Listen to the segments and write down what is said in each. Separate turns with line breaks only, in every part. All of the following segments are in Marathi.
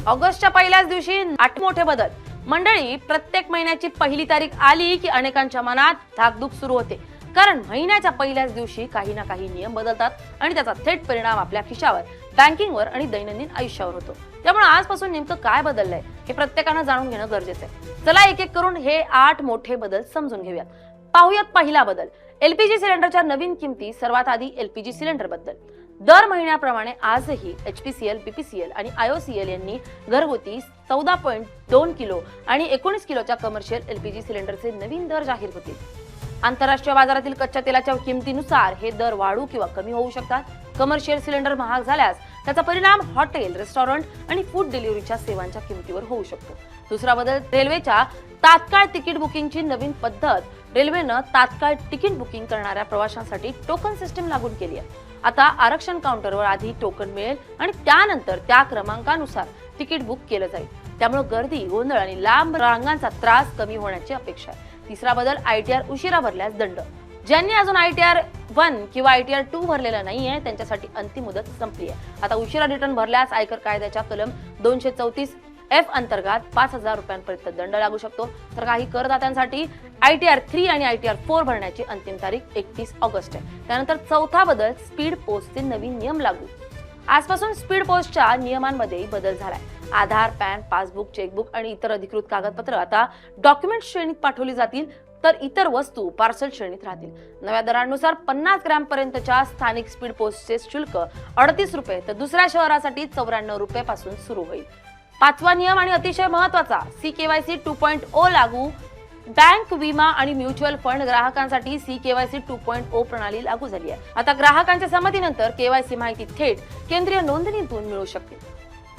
ऑगस्टच्या पहिल्याच दिवशी 8 मोठे बदल। मंडळी, प्रत्येक महिन्याची पहिली तारीख आली की अनेकांच्या मनात धाकधूक सुरू होते, कारण महिन्याच्या पहिल्याच दिवशी काही ना काही नियम बदलतात आणि त्याचा थेट परिणाम आपल्या खिशावर, बँकिंगवर आणि दैनंदिन आयुष्यावर होतो। त्यामुळे आजपासून नेमकं काय बदललंय हे प्रत्येकाने जाणून घेणं गरजेचं आहे। चला एक एक करून हे 8 मोठे बदल समजून घेऊयात। पाहूयात पहिला बदल, एलपीजी सिलेंडरच्या नवीन किमती। सर्वात आधी एलपीजी सिलेंडर बद्दल। दर महिन्याप्रमाणे आजही एचपीसीएल, बीपीसीएल आणि आयओसीएल यांनी घरगुती 14.2 किलो आणि 19 किलोच्या कमर्शियल एलपीजी सिलेंडरचे नवीन दर जाहीर होतील। आंतरराष्ट्रीय बाजारातील कच्च्या तेलाच्या किमतीनुसार हे दर वाढू किंवा कमी होऊ शकतात। कमर्शियल सिलेंडर महाग झाल्यास त्याचा परिणाम हॉटेल, रेस्टॉरंट आणि फूड डिलिव्हरीच्या सेवांच्या किमतीवर होऊ शकतो। दुसरा बदल, रेल्वेच्या तात्काळ तिकीट बुकिंगची नवीन पद्धत। रेल्वेनं तात्काळ तिकीट बुकिंग करणाऱ्या प्रवाशांसाठी टोकन सिस्टीम लागू केली आहे। आता आरक्षण काउंटरवर आधी टोकन मिळेल आणि त्यानंतर त्या क्रमांकानुसार तिकीट बुक केलं जाईल। त्यामुळे गर्दी, गोंधळ आणि लांब रांगांचा त्रास कमी होण्याची अपेक्षा आहे। तिसरा बदल, आयटीआर उशिरा भरल्यास दंड। ज्यांनी अजून आयटीआर 1 किंवा आयटीआर 2 भरलेला नाहीये त्यांच्यासाठी अंतिम मुदत संपली आहे। आता उशिरा रिटर्न भरल्यास आयकर कायद्याच्या कलम 234F अंतर्गत 5,000 रुपयांपर्यंत दंड लागू शकतो। तर काही करदात्यांसाठी आयटीआर 3 आणि आयटीआर 4 भरण्याची अंतिम तारीख 31 ऑगस्ट आहे। त्यानंतर चौथा बदल, स्पीड पोस्टचे नवीन नियम लागू। आजपासून स्पीड पोस्टच्या नियमांमध्ये बदल झालाय। आधार, पॅन, पासबुक, चेकबुक आणि इतर अधिकृत कागदपत्र आता डॉक्युमेंट श्रेणीत पाठवली जातील, तर इतर वस्तू पार्सल श्रेणीत राहतील। नव्या दरांनुसार 50 ग्रॅम पर्यंतच्या स्थानिक स्पीड पोस्टचे शुल्क 38 रुपये तर दुसऱ्या शहरासाठी 94 रुपये पासून सुरू होईल। पाचवा नियम आणि अतिशय महत्त्वाचा, CKYC 2.0 लागू। बँक, विमा आणि म्युच्युअल फंड ग्राहकांसाठी CKYC 2.0 प्रणाली लागू झाली आहे। आता ग्राहकांच्या संमतीनंतर केवायसी माहिती थेट केंद्रीय नोंदणीतून मिळू शकते।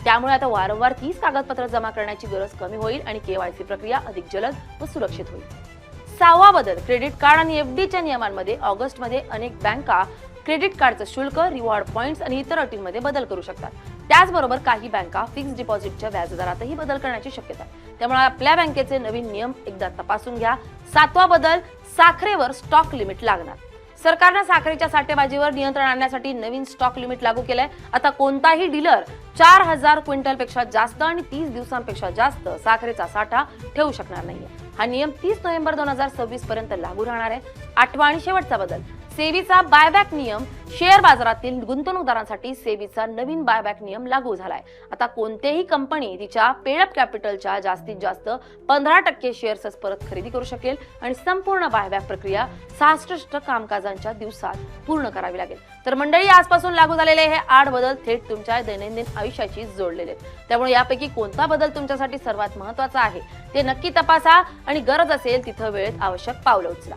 त्यामुळे आता वारंवार 30 कागदपत्र जमा करण्याची गरज कमी होईल आणि केवायसी प्रक्रिया अधिक जलद व सुरक्षित होईल। सहावा बदल, क्रेडिट कार्ड आणि एफडीच्या नियमांमध्ये ऑगस्टमध्ये अनेक बँका क्रेडिट कार्डचं शुल्क, रिवॉर्ड पॉइंट्स आणि इतर अटींमध्ये बदल करू शकतात। त्याचबरोबर काही बँका फिक्स डिपॉझिटच्या व्याजदरातही बदल करण्याची शक्यता आहे। त्यामुळे आपल्या बँकेचे नवीन नियम एकदा तपासून घ्या। सातवा बदल, साखरेवर स्टॉक लिमिट लागणार। सरकारने साखरेच्या साठेबाजीवर नियंत्रण आणण्यासाठी नवीन स्टॉक लिमिट लागू केलंय। आता कोणताही डीलर 4000 क्विंटलपेक्षा जास्त आणि 30 दिवसांपेक्षा जास्त साखरेचा साठा ठेवू शकणार नाहीये। हा नियम 30 नोव्हेंबर 2026 पर्यंत लागू राहणार आहे। आठवा आणि शेवटचा बदल, सेबीचा बायबॅक नियम। शेअर बाजारातील गुंतवणूकदारांसाठी सेबीचा नवीन बायबॅक नियम लागू झालाय। आता कोणतीही कंपनी तिच्या पेड कॅपिटलच्या जास्तीत जास्त 15% शेअर्स परत खरेदी करू शकेल आणि संपूर्ण बायबॅक प्रक्रिया 66 कामकाजांच्या दिवसात पूर्ण करावी लागेल। तर मंडळी, आजपासून लागू झालेले हे 8 बदल थेट तुमच्या दैनंदिन आयुष्याशी जोडलेले आहेत। त्यामुळे यापैकी कोणता बदल तुमच्यासाठी सर्वात महत्त्वाचा आहे ते नक्की तपासा आणि गरज असेल तिथं वेळेत आवश्यक पावलं उचला।